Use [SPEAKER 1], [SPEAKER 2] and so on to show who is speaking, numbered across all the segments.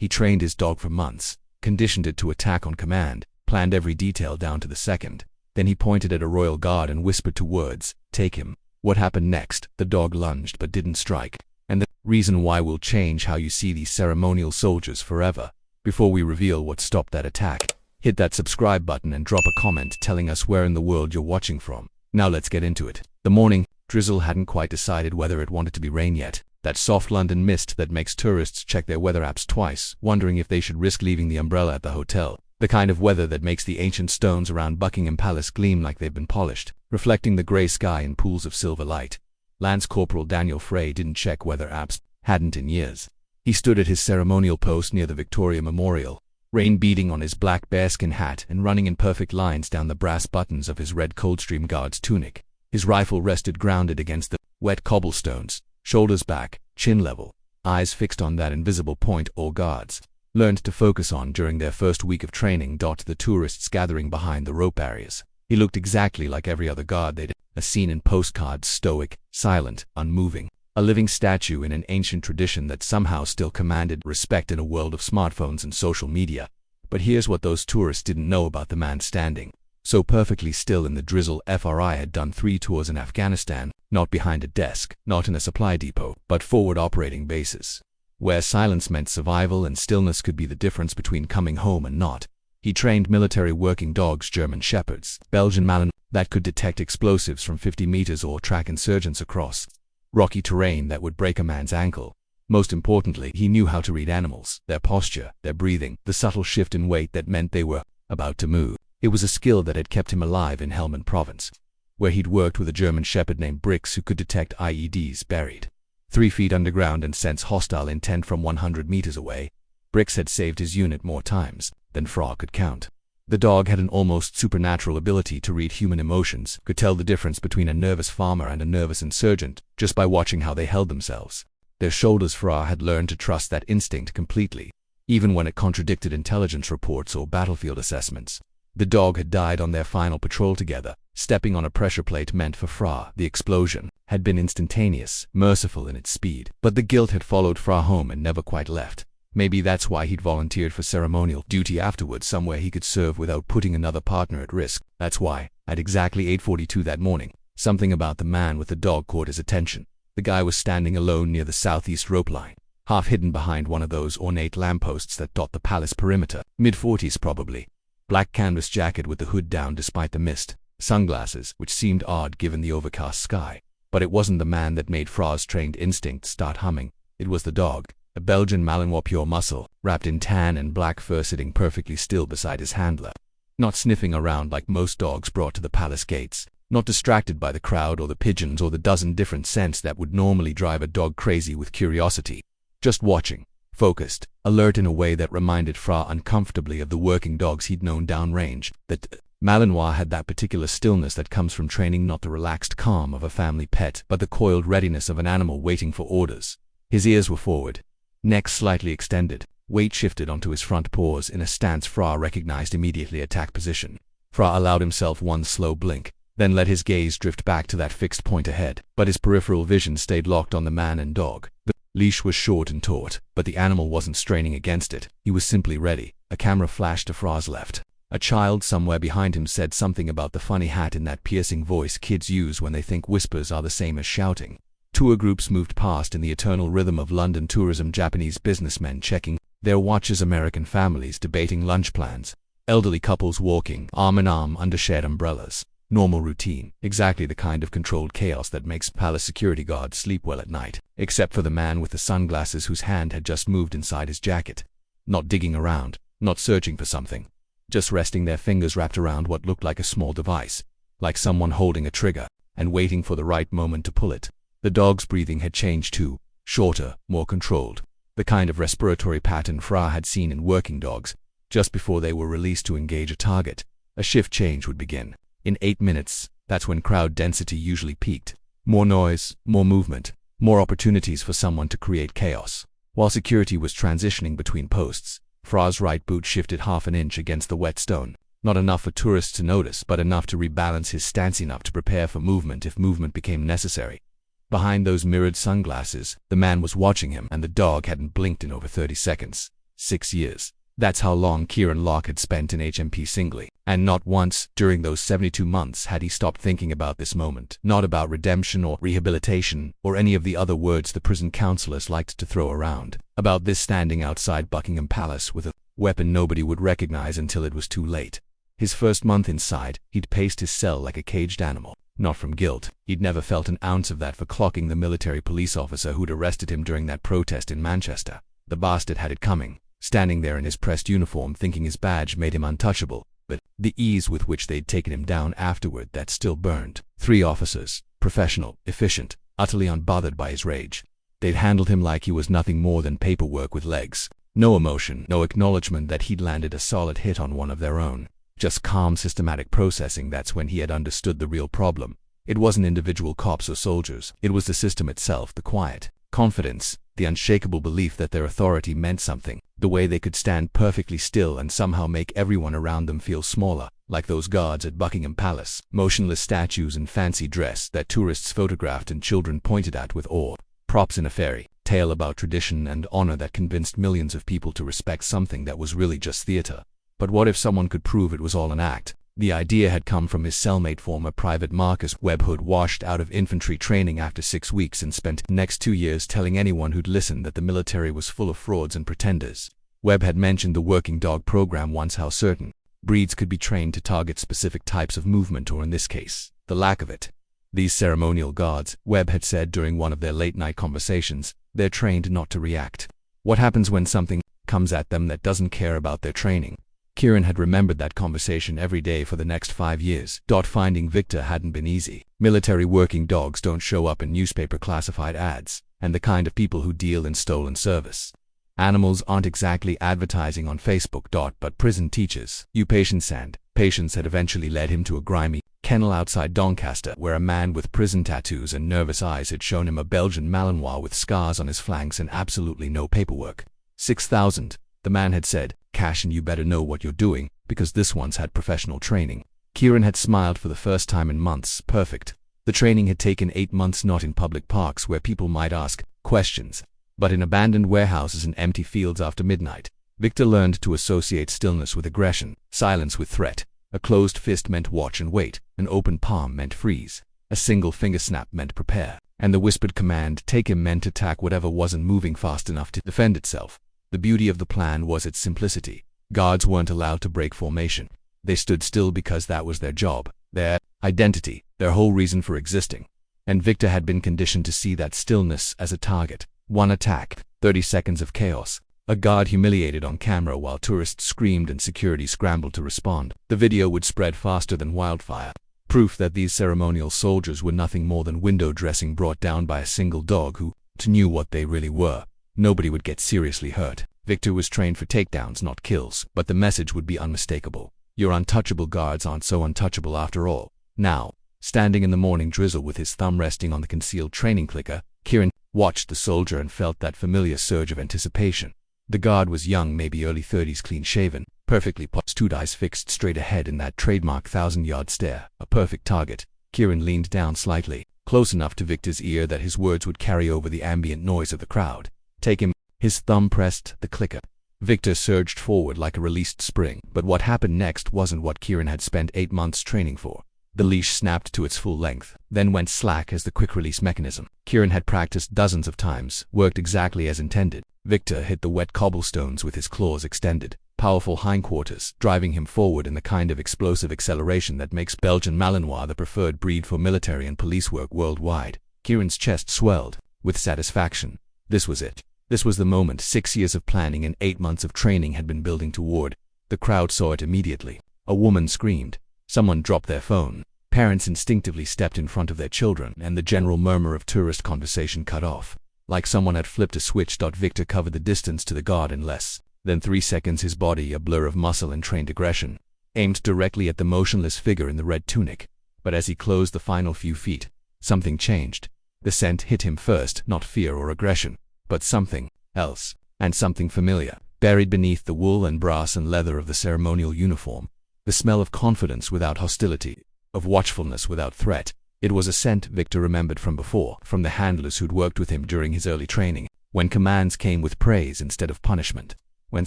[SPEAKER 1] He trained his dog for months, conditioned it to attack on command, planned every detail down to the second. Then he pointed at a royal guard and whispered two words, "Take him." What happened next? The dog lunged but didn't strike. And the reason why will change how you see these ceremonial soldiers forever. Before we reveal what stopped that attack, hit that subscribe button and drop a comment telling us where in the world you're watching from. Now let's get into it. The morning drizzle hadn't quite decided whether it wanted to be rain yet. That soft London mist that makes tourists check their weather apps twice, wondering if they should risk leaving the umbrella at the hotel. The kind of weather that makes the ancient stones around Buckingham Palace gleam like they've been polished, reflecting the grey sky in pools of silver light. Lance Corporal Daniel Frey didn't check weather apps, hadn't in years. He stood at his ceremonial post near the Victoria Memorial, rain beating on his black bearskin hat and running in perfect lines down the brass buttons of his red Coldstream Guard's tunic. His rifle rested grounded against the wet cobblestones, shoulders back, chin level, eyes fixed on that invisible point all guards learned to focus on during their first week of training. The tourists gathering behind the rope barriers. He looked exactly like every other guard they'd seen in postcards, stoic, silent, unmoving. A living statue in an ancient tradition that somehow still commanded respect in a world of smartphones and social media. But here's what those tourists didn't know about the man standing so perfectly still in the drizzle. FRI had done 3 tours in Afghanistan, not behind a desk, not in a supply depot, but forward operating bases, where silence meant survival and stillness could be the difference between coming home and not. He trained military working dogs, German shepherds, Belgian Malinois, that could detect explosives from 50 meters or track insurgents across rocky terrain that would break a man's ankle. Most importantly, he knew how to read animals, their posture, their breathing, the subtle shift in weight that meant they were about to move. It was a skill that had kept him alive in Helmand Province, where he'd worked with a German shepherd named Brix who could detect IEDs buried 3 feet underground and sense hostile intent from 100 meters away. Brix had saved his unit more times than Fra could count. The dog had an almost supernatural ability to read human emotions, could tell the difference between a nervous farmer and a nervous insurgent just by watching how they held themselves. Their shoulders. Fra had learned to trust that instinct completely, even when it contradicted intelligence reports or battlefield assessments. The dog had died on their final patrol together. Stepping on a pressure plate meant for Fra the explosion had been instantaneous, merciful in its speed. But the guilt had followed Fra home and never quite left. Maybe that's why he'd volunteered for ceremonial duty afterwards, somewhere he could serve without putting another partner at risk. That's why, at exactly 8:42 that morning, something about the man with the dog caught his attention. The guy was standing alone near the southeast rope line, half hidden behind one of those ornate lampposts that dot the palace perimeter. Mid-40s probably. Black canvas jacket with the hood down despite the mist, sunglasses, which seemed odd given the overcast sky. But it wasn't the man that made Fra's trained instinct start humming. It was the dog, a Belgian Malinois pure muscle, wrapped in tan and black fur, sitting perfectly still beside his handler. Not sniffing around like most dogs brought to the palace gates, not distracted by the crowd or the pigeons or the dozen different scents that would normally drive a dog crazy with curiosity. Just watching. Focused, alert in a way that reminded Fra uncomfortably of the working dogs he'd known downrange. That Malinois had that particular stillness that comes from training, not the relaxed calm of a family pet, but the coiled readiness of an animal waiting for orders. His ears were forward, neck slightly extended, weight shifted onto his front paws in a stance Fra recognized immediately. Attack position. Fra allowed himself one slow blink, then let his gaze drift back to that fixed point ahead, but his peripheral vision stayed locked on the man and dog. The leash was short and taut, but the animal wasn't straining against it. He was simply ready. A camera flashed to Fra's left. A child somewhere behind him said something about the funny hat in that piercing voice kids use when they think whispers are the same as shouting. Tour groups moved past in the eternal rhythm of London tourism, Japanese businessmen checking their watches, American families debating lunch plans, elderly couples walking arm in arm under shared umbrellas. Normal routine, exactly the kind of controlled chaos that makes palace security guards sleep well at night, except for the man with the sunglasses whose hand had just moved inside his jacket. Not digging around, not searching for something, just resting their fingers wrapped around what looked like a small device, like someone holding a trigger and waiting for the right moment to pull it. The dog's breathing had changed too, shorter, more controlled, the kind of respiratory pattern Fra had seen in working dogs just before they were released to engage a target. A shift change would begin. In 8 minutes, that's when crowd density usually peaked. More noise, more movement, more opportunities for someone to create chaos. While security was transitioning between posts, Fra's right boot shifted half an inch against the wet stone. Not enough for tourists to notice, but enough to rebalance his stance, enough to prepare for movement if movement became necessary. Behind those mirrored sunglasses, the man was watching him, and the dog hadn't blinked in over 30 seconds. 6 years. That's how long Kieran Locke had spent in HMP singly. And not once during those 72 months had he stopped thinking about this moment. Not about redemption or rehabilitation or any of the other words the prison counselors liked to throw around. About this standing outside Buckingham Palace with a weapon nobody would recognize until it was too late. His first month inside, he'd paced his cell like a caged animal. Not from guilt. He'd never felt an ounce of that for clocking the military police officer who'd arrested him during that protest in Manchester. The bastard had it coming, standing there in his pressed uniform thinking his badge made him untouchable, but the ease with which they'd taken him down afterward that still burned. 3 officers, professional, efficient, utterly unbothered by his rage. They'd handled him like he was nothing more than paperwork with legs. No emotion, no acknowledgement that he'd landed a solid hit on one of their own. Just calm, systematic processing. That's when he had understood the real problem. It wasn't individual cops or soldiers. It was the system itself, the quiet confidence, the unshakable belief that their authority meant something, the way they could stand perfectly still and somehow make everyone around them feel smaller, like those guards at Buckingham Palace, motionless statues in fancy dress that tourists photographed and children pointed at with awe, props in a fairy tale about tradition and honor that convinced millions of people to respect something that was really just theater. But what if someone could prove it was all an act? The idea had come from his cellmate, former Private Marcus Webb, who'd washed out of infantry training after 6 weeks and spent the next 2 years telling anyone who'd listen that the military was full of frauds and pretenders. Webb had mentioned the working dog program once, how certain breeds could be trained to target specific types of movement, or in this case, the lack of it. These ceremonial guards, Webb had said during one of their late-night conversations, they're trained not to react. What happens when something comes at them that doesn't care about their training? Kieran had remembered that conversation every day for the next 5 years. Finding Victor hadn't been easy. Military working dogs don't show up in newspaper classified ads, and the kind of people who deal in stolen service animals aren't exactly advertising on Facebook. But prison teaches you patience, and patience had eventually led him to a grimy kennel outside Doncaster, where a man with prison tattoos and nervous eyes had shown him a Belgian Malinois with scars on his flanks and absolutely no paperwork. 6,000, the man had said. Cash, and you better know what you're doing, because this one's had professional training. Kieran had smiled for the first time in months. Perfect. The training had taken 8 months, not in public parks where people might ask questions, but in abandoned warehouses and empty fields after midnight. Victor learned to associate stillness with aggression, silence with threat. A closed fist meant watch and wait, an open palm meant freeze, a single finger snap meant prepare, and the whispered command, take him, meant attack whatever wasn't moving fast enough to defend itself. The beauty of the plan was its simplicity. Guards weren't allowed to break formation. They stood still because that was their job, their identity, their whole reason for existing. And Victor had been conditioned to see that stillness as a target. One attack, 30 seconds of chaos. A guard humiliated on camera while tourists screamed and security scrambled to respond. The video would spread faster than wildfire. Proof that these ceremonial soldiers were nothing more than window dressing brought down by a single dog who knew what they really were. Nobody would get seriously hurt. Victor was trained for takedowns, not kills, but the message would be unmistakable. Your untouchable guards aren't so untouchable after all. Now, standing in the morning drizzle with his thumb resting on the concealed training clicker, Kieran watched the soldier and felt that familiar surge of anticipation. The guard was young, maybe early 30s, clean-shaven, perfectly poised, 2 eyes fixed straight ahead in that trademark 1,000-yard stare, a perfect target. Kieran leaned down slightly, close enough to Victor's ear that his words would carry over the ambient noise of the crowd. Take him. His thumb pressed the clicker. Victor surged forward like a released spring, but what happened next wasn't what Kieran had spent 8 months training for. The leash snapped to its full length, then went slack as the quick-release mechanism. Kieran had practiced dozens of times, worked exactly as intended. Victor hit the wet cobblestones with his claws extended, powerful hindquarters, driving him forward in the kind of explosive acceleration that makes Belgian Malinois the preferred breed for military and police work worldwide. Kieran's chest swelled with satisfaction. This was it. This was the moment 6 years of planning and 8 months of training had been building toward. The crowd saw it immediately. A woman screamed. Someone dropped their phone. Parents instinctively stepped in front of their children, and the general murmur of tourist conversation cut off. Like someone had flipped a switch. Victor covered the distance to the guard in less than 3 seconds, his body a blur of muscle and trained aggression, aimed directly at the motionless figure in the red tunic. But as he closed the final few feet, something changed. The scent hit him first, not fear or aggression, but something else, and something familiar, buried beneath the wool and brass and leather of the ceremonial uniform. The smell of confidence without hostility, of watchfulness without threat. It was a scent Victor remembered from before, from the handlers who'd worked with him during his early training, when commands came with praise instead of punishment. when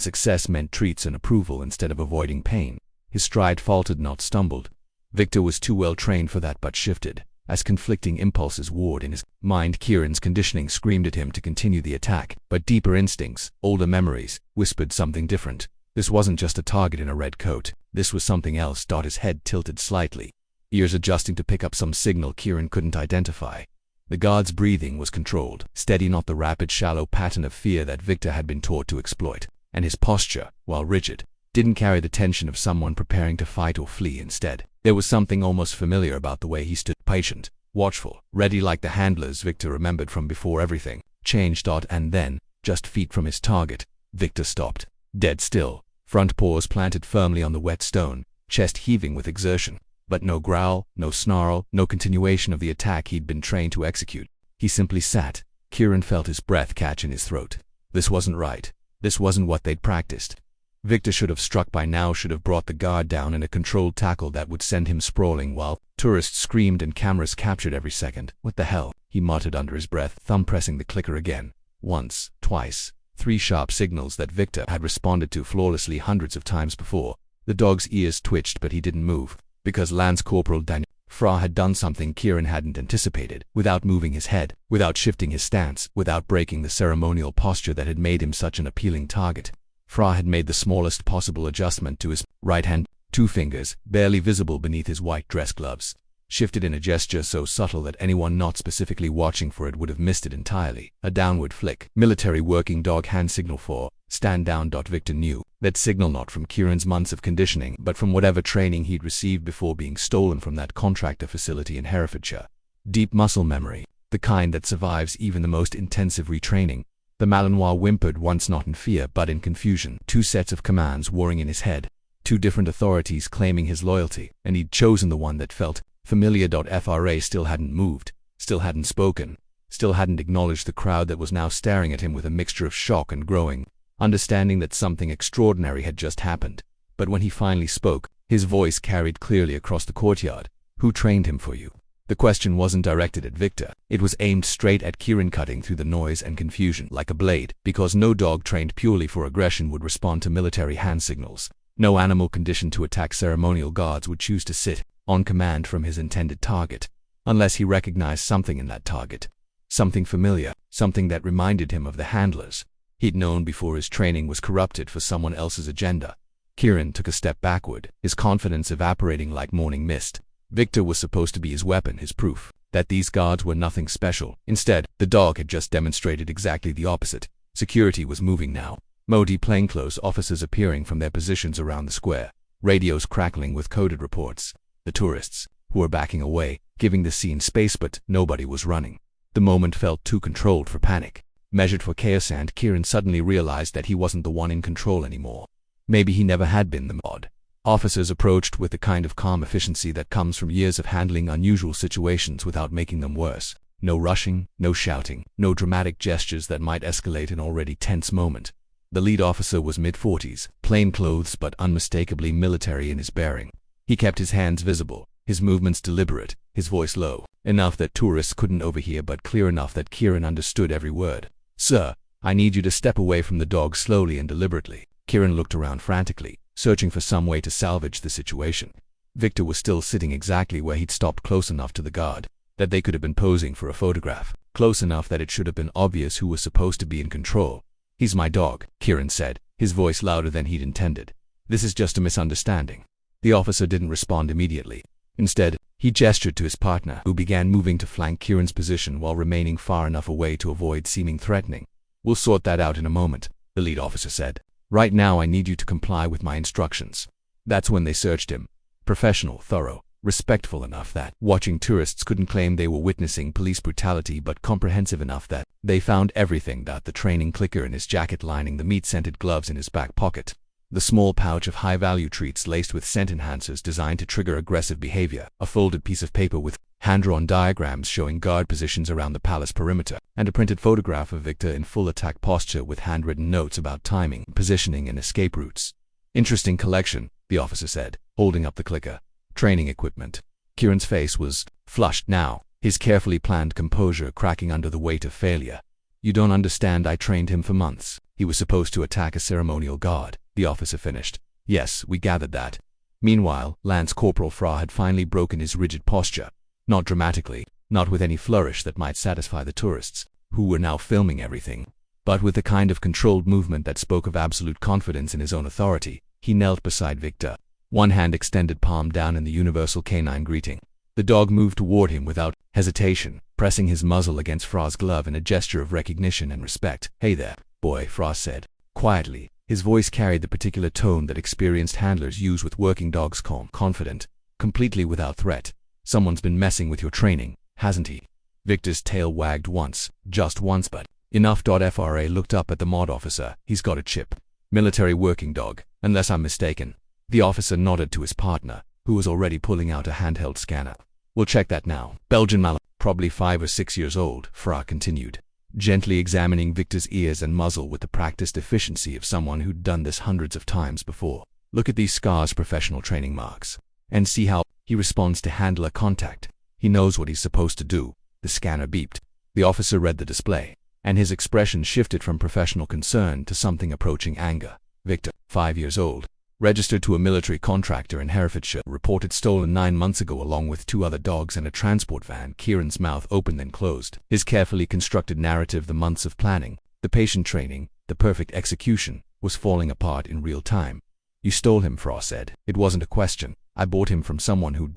[SPEAKER 1] success meant treats and approval instead of avoiding pain. His stride faltered, not stumbled. Victor was too well trained for that, but shifted. As conflicting impulses warred in his mind, Kieran's conditioning screamed at him to continue the attack, but deeper instincts, older memories, whispered something different. This wasn't just a target in a red coat. This was something else. His head tilted slightly, ears adjusting to pick up some signal Kieran couldn't identify. The guard's breathing was controlled, steady, not the rapid, shallow pattern of fear that Victor had been taught to exploit. And his posture, while rigid, didn't carry the tension of someone preparing to fight or flee. Instead, there was something almost familiar about the way he stood, patient, watchful, ready, like the handlers Victor remembered from before everything changed. And then, just feet from his target, Victor stopped, dead still, front paws planted firmly on the wet stone, chest heaving with exertion. But no growl, no snarl, no continuation of the attack he'd been trained to execute. He simply sat. Kieran felt his breath catch in his throat. This wasn't right. This wasn't what they'd practiced. Victor should have struck by now, should have brought the guard down in a controlled tackle that would send him sprawling while tourists screamed and cameras captured every second. What the hell? He muttered under his breath, thumb pressing the clicker again. Once, twice, 3 sharp signals that Victor had responded to flawlessly hundreds of times before. The dog's ears twitched, but he didn't move, because Lance Corporal Daniel Fra had done something Kieran hadn't anticipated. Without moving his head, without shifting his stance, without breaking the ceremonial posture that had made him such an appealing target, Fra had made the smallest possible adjustment to his right hand. 2 fingers, barely visible beneath his white dress gloves, shifted in a gesture so subtle that anyone not specifically watching for it would have missed it entirely. A downward flick. Military working dog hand signal for stand down. Victor knew that signal not from Kieran's months of conditioning, but from whatever training he'd received before being stolen from that contractor facility in Herefordshire. Deep muscle memory, the kind that survives even the most intensive retraining. The Malinois whimpered, once not in fear but in confusion. 2 sets of commands warring in his head. 2 different authorities claiming his loyalty, and he'd chosen the one that felt familiar. Fra still hadn't moved, still hadn't spoken, still hadn't acknowledged the crowd that was now staring at him with a mixture of shock and growing understanding that something extraordinary had just happened. But when he finally spoke, his voice carried clearly across the courtyard. Who trained him for you? The question wasn't directed at Victor. It was aimed straight at Kieran, cutting through the noise and confusion like a blade, because no dog trained purely for aggression would respond to military hand signals. No animal conditioned to attack ceremonial guards would choose to sit on command from his intended target, unless he recognized something in that target. Something familiar, something that reminded him of the handlers he'd known before his training was corrupted for someone else's agenda. Kieran took a step backward, his confidence evaporating like morning mist. Victor was supposed to be his weapon, his proof that these guards were nothing special. Instead, the dog had just demonstrated exactly the opposite. Security was moving now. Modi plainclothes officers appearing from their positions around the square, radios crackling with coded reports. The tourists, who were backing away, giving the scene space, but nobody was running. The moment felt too controlled for panic, measured for chaos, and Kieran suddenly realized that he wasn't the one in control anymore. Maybe he never had been. The odd officers approached with the kind of calm efficiency that comes from years of handling unusual situations without making them worse. No rushing, no shouting, no dramatic gestures that might escalate an already tense moment. The lead officer was mid-40s, plain clothes but unmistakably military in his bearing. He kept his hands visible, his movements deliberate, his voice low, enough that tourists couldn't overhear but clear enough that Kieran understood every word. "Sir, I need you to step away from the dog slowly and deliberately." Kieran looked around frantically, searching for some way to salvage the situation. Victor was still sitting exactly where he'd stopped, close enough to the guard that they could have been posing for a photograph, close enough that it should have been obvious who was supposed to be in control. "He's my dog," Kieran said, his voice louder than he'd intended. "This is just a misunderstanding." The officer didn't respond immediately. Instead, he gestured to his partner, who began moving to flank Kieran's position while remaining far enough away to avoid seeming threatening. "We'll sort that out in a moment," the lead officer said. "Right now I need you to comply with my instructions." That's when they searched him. Professional, thorough, respectful enough that watching tourists couldn't claim they were witnessing police brutality, but comprehensive enough that they found everything: the training clicker in his jacket lining, the meat-scented gloves in his back pocket, the small pouch of high-value treats laced with scent enhancers designed to trigger aggressive behavior, a folded piece of paper with hand-drawn diagrams showing guard positions around the palace perimeter, and a printed photograph of Victor in full attack posture with handwritten notes about timing, positioning, and escape routes. "Interesting collection," the officer said, holding up the clicker. "Training equipment." Kieran's face was flushed now, his carefully planned composure cracking under the weight of failure. "You don't understand. I trained him for months. He was supposed to attack a ceremonial guard, the officer finished. Yes, we gathered that. Meanwhile, Lance Corporal Fra had finally broken his rigid posture. Not dramatically, not with any flourish that might satisfy the tourists, who were now filming everything, but with the kind of controlled movement that spoke of absolute confidence in his own authority. He knelt beside Victor, one hand extended, palm down in the universal canine greeting. The dog moved toward him without hesitation, pressing his muzzle against Fra's glove in a gesture of recognition and respect. "Hey there, boy," Fra said, quietly. His voice carried the particular tone that experienced handlers use with working dogs, calm, confident, completely without threat. "Someone's been messing with your training, hasn't he?" Victor's tail wagged once, just once, but enough. Fra looked up at the mod officer. "He's got a chip. Military working dog, unless I'm mistaken." The officer nodded to his partner, who was already pulling out a handheld scanner. "We'll check that now. Belgian Malinois, probably 5 or 6 years old," Fra continued, gently examining Victor's ears and muzzle with the practiced efficiency of someone who'd done this hundreds of times before. "Look at these scars, professional training marks. And see how he responds to handler contact. He knows what he's supposed to do." The scanner beeped. The officer read the display, and his expression shifted from professional concern to something approaching anger. "Victor, 5 years old. Registered to a military contractor in Herefordshire. Reported stolen 9 months ago along with 2 other dogs and a transport van." Kieran's mouth opened then closed. His carefully constructed narrative, the months of planning, the patient training, the perfect execution, was falling apart in real time. "You stole him," Fra said. "It wasn't a question. I bought him from someone who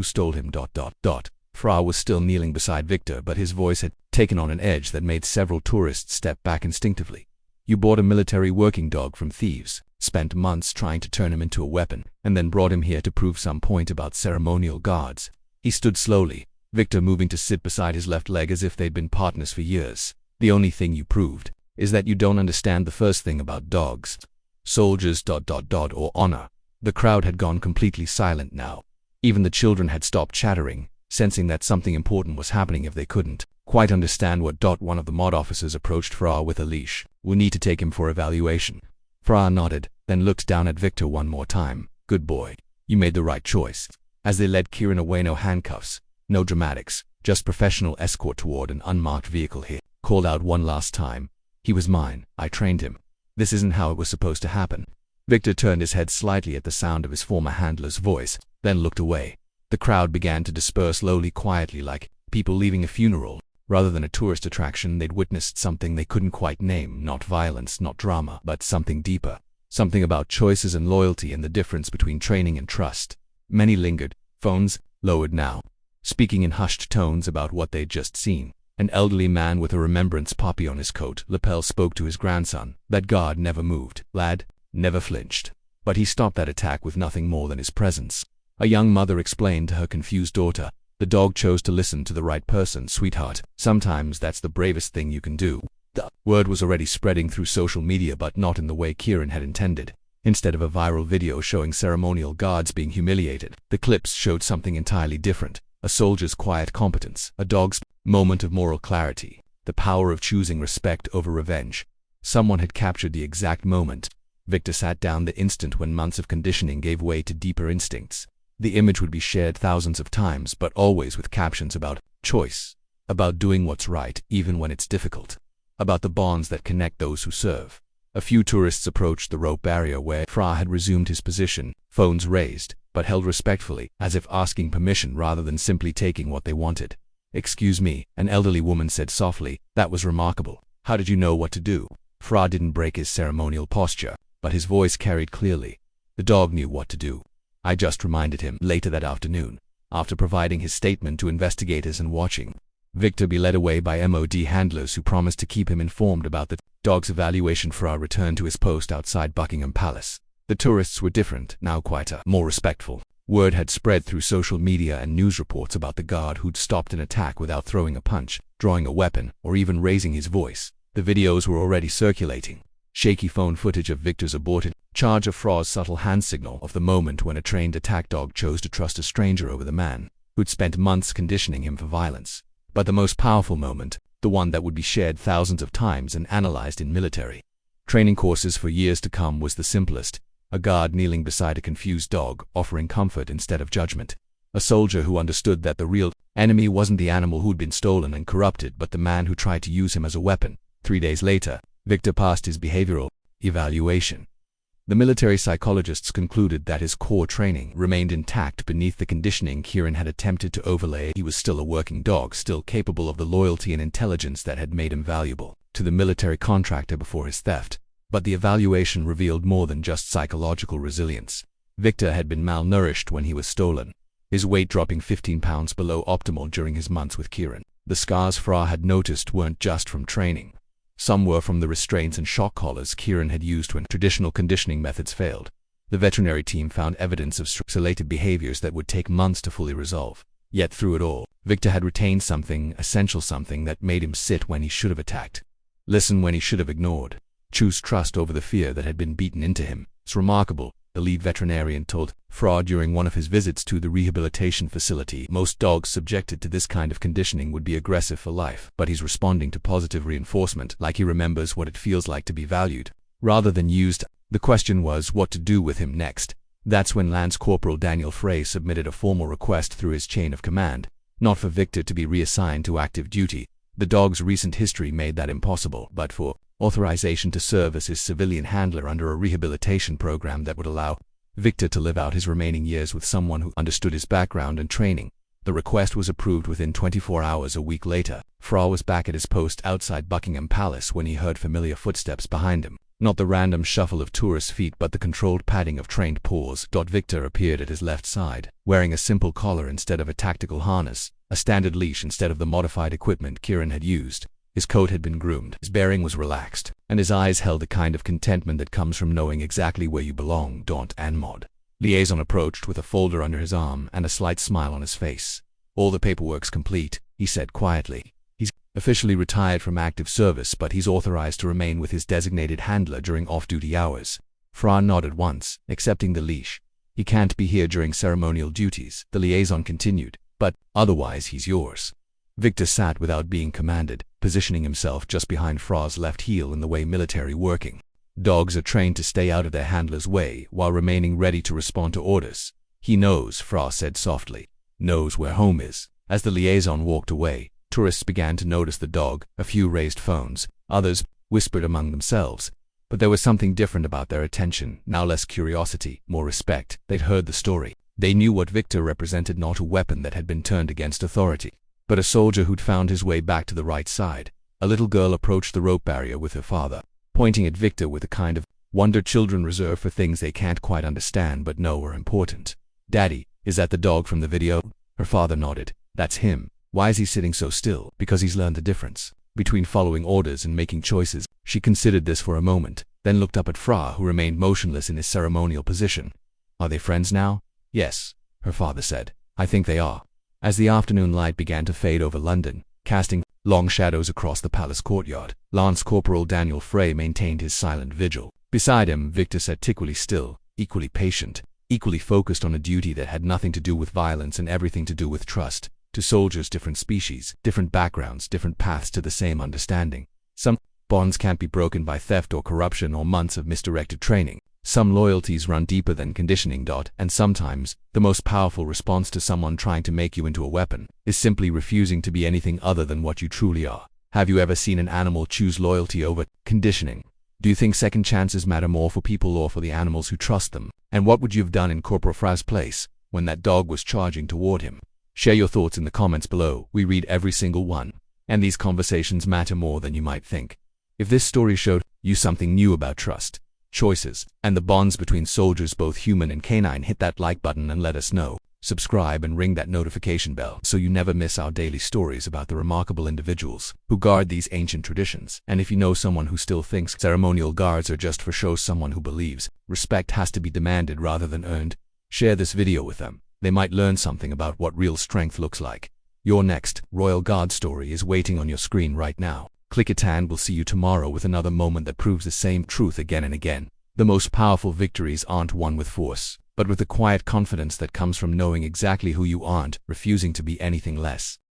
[SPEAKER 1] stole him. Fra was still kneeling beside Victor, but his voice had taken on an edge that made several tourists step back instinctively. "You bought a military working dog from thieves, spent months trying to turn him into a weapon, and then brought him here to prove some point about ceremonial guards." He stood slowly, Victor moving to sit beside his left leg as if they'd been partners for years. "The only thing you proved is that you don't understand the first thing about dogs. Soldiers or honor." The crowd had gone completely silent now. Even the children had stopped chattering, sensing that something important was happening if they couldn't quite understand what. One of the mod officers approached Fra with a leash. "We'll need to take him for evaluation." Fra nodded, then looked down at Victor one more time. "Good boy. You made the right choice." As they led Kieran away, no handcuffs, no dramatics, just professional escort toward an unmarked vehicle. He called out one last time. "He was mine. I trained him. This isn't how it was supposed to happen." Victor turned his head slightly at the sound of his former handler's voice, then looked away. The crowd began to disperse slowly, quietly, like people leaving a funeral. Rather than a tourist attraction, they'd witnessed something they couldn't quite name. Not violence, not drama, but something deeper. Something about choices and loyalty and the difference between training and trust. Many lingered, phones lowered now, speaking in hushed tones about what they'd just seen. An elderly man with a remembrance poppy on his coat lapel spoke to his grandson. That guard never moved. Lad never flinched. But he stopped that attack with nothing more than his presence. A young mother explained to her confused daughter. "The dog chose to listen to the right person, sweetheart. Sometimes that's the bravest thing you can do." The word was already spreading through social media, but not in the way Kieran had intended. Instead of a viral video showing ceremonial guards being humiliated, the clips showed something entirely different. A soldier's quiet competence, a dog's moment of moral clarity, the power of choosing respect over revenge. Someone had captured the exact moment. Victor sat down the instant when months of conditioning gave way to deeper instincts. The image would be shared thousands of times, but always with captions about choice, about doing what's right even when it's difficult, about the bonds that connect those who serve. A few tourists approached the rope barrier where Fra had resumed his position, phones raised, but held respectfully, as if asking permission rather than simply taking what they wanted. "Excuse me," an elderly woman said softly. "That was remarkable. How did you know what to do?" Fra didn't break his ceremonial posture, but his voice carried clearly. "The dog knew what to do. I just reminded him." Later that afternoon, after providing his statement to investigators and watching Victor be led away by MOD handlers who promised to keep him informed about the dog's evaluation, Fra returned to his post outside Buckingham Palace. The tourists were different, now quieter, more respectful. Word had spread through social media and news reports about the guard who'd stopped an attack without throwing a punch, drawing a weapon, or even raising his voice. The videos were already circulating. Shaky phone footage of Victor's aborted charge, of Fra's subtle hand signal, of the moment when a trained attack dog chose to trust a stranger over the man who'd spent months conditioning him for violence. But the most powerful moment, the one that would be shared thousands of times and analyzed in military training courses for years to come, was the simplest. A guard kneeling beside a confused dog, offering comfort instead of judgment. A soldier who understood that the real enemy wasn't the animal who'd been stolen and corrupted, but the man who tried to use him as a weapon. 3 days later, Victor passed his behavioral evaluation. The military psychologists concluded that his core training remained intact beneath the conditioning Kieran had attempted to overlay. He was still a working dog, still capable of the loyalty and intelligence that had made him valuable to the military contractor before his theft. But the evaluation revealed more than just psychological resilience. Victor had been malnourished when he was stolen, his weight dropping 15 pounds below optimal during his months with Kieran. The scars Fra had noticed weren't just from training. Some were from the restraints and shock collars Kieran had used when traditional conditioning methods failed. The veterinary team found evidence of isolated behaviors that would take months to fully resolve. Yet through it all, Victor had retained something essential, something that made him sit when he should have attacked, listen when he should have ignored, choose trust over the fear that had been beaten into him. It's remarkable, the lead veterinarian told Fra during one of his visits to the rehabilitation facility. Most dogs subjected to this kind of conditioning would be aggressive for life, but he's responding to positive reinforcement, like he remembers what it feels like to be valued, rather than used. The question was what to do with him next. That's when Lance Corporal Daniel Frey submitted a formal request through his chain of command, not for Victor to be reassigned to active duty. The dog's recent history made that impossible, but for authorization to serve as his civilian handler under a rehabilitation program that would allow Victor to live out his remaining years with someone who understood his background and training. The request was approved within 24 hours. A week later, Fra was back at his post outside Buckingham Palace when he heard familiar footsteps behind him. Not the random shuffle of tourist feet, but the controlled padding of trained paws. Victor appeared at his left side, wearing a simple collar instead of a tactical harness, a standard leash instead of the modified equipment Kieran had used. His coat had been groomed, his bearing was relaxed, and his eyes held the kind of contentment that comes from knowing exactly where you belong. Daunt and Maud. Liaison approached with a folder under his arm and a slight smile on his face. All the paperwork's complete, he said quietly. He's officially retired from active service, but he's authorized to remain with his designated handler during off-duty hours. Fra nodded once, accepting the leash. He can't be here during ceremonial duties, the liaison continued, but otherwise he's yours. Victor sat without being commanded, positioning himself just behind Fra's left heel in the way military working. Dogs are trained to stay out of their handler's way while remaining ready to respond to orders. He knows, Fra said softly, knows where home is. As the liaison walked away, tourists began to notice the dog. A few raised phones, others whispered among themselves. But there was something different about their attention, now less curiosity, more respect. They'd heard the story. They knew what Victor represented, not a weapon that had been turned against authority, but a soldier who'd found his way back to the right side. A little girl approached the rope barrier with her father, pointing at Victor with the kind of wonder children reserve for things they can't quite understand but know are important. "Daddy, is that the dog from the video?" Her father nodded. "That's him. Why is he sitting so still?" "Because he's learned the difference between following orders and making choices." She considered this for a moment, then looked up at Fra, who remained motionless in his ceremonial position. "Are they friends now?" "Yes," her father said. "I think they are." As the afternoon light began to fade over London, casting long shadows across the palace courtyard, Lance Corporal Daniel Frey maintained his silent vigil. Beside him, Victor sat equally still, equally patient, equally focused on a duty that had nothing to do with violence and everything to do with trust. To soldiers, different species, different backgrounds, different paths to the same understanding. Some bonds can't be broken by theft or corruption or months of misdirected training. Some loyalties run deeper than conditioning. And sometimes, the most powerful response to someone trying to make you into a weapon is simply refusing to be anything other than what you truly are. Have you ever seen an animal choose loyalty over conditioning? Do you think second chances matter more for people or for the animals who trust them? And what would you have done in Corporal Fra's place when that dog was charging toward him? Share your thoughts in the comments below. We read every single one, and these conversations matter more than you might think. If this story showed you something new about trust, choices, and the bonds between soldiers, both human and canine, hit that like button and let us know. Subscribe and ring that notification bell so you never miss our daily stories about the remarkable individuals who guard these ancient traditions. And if you know someone who still thinks ceremonial guards are just for show, someone who believes respect has to be demanded rather than earned, share this video with them. They might learn something about what real strength looks like. Your next Royal Guard story is waiting on your screen right now. Click it and we'll see you tomorrow with another moment that proves the same truth again and again. The most powerful victories aren't won with force, but with the quiet confidence that comes from knowing exactly who you aren't, refusing to be anything less.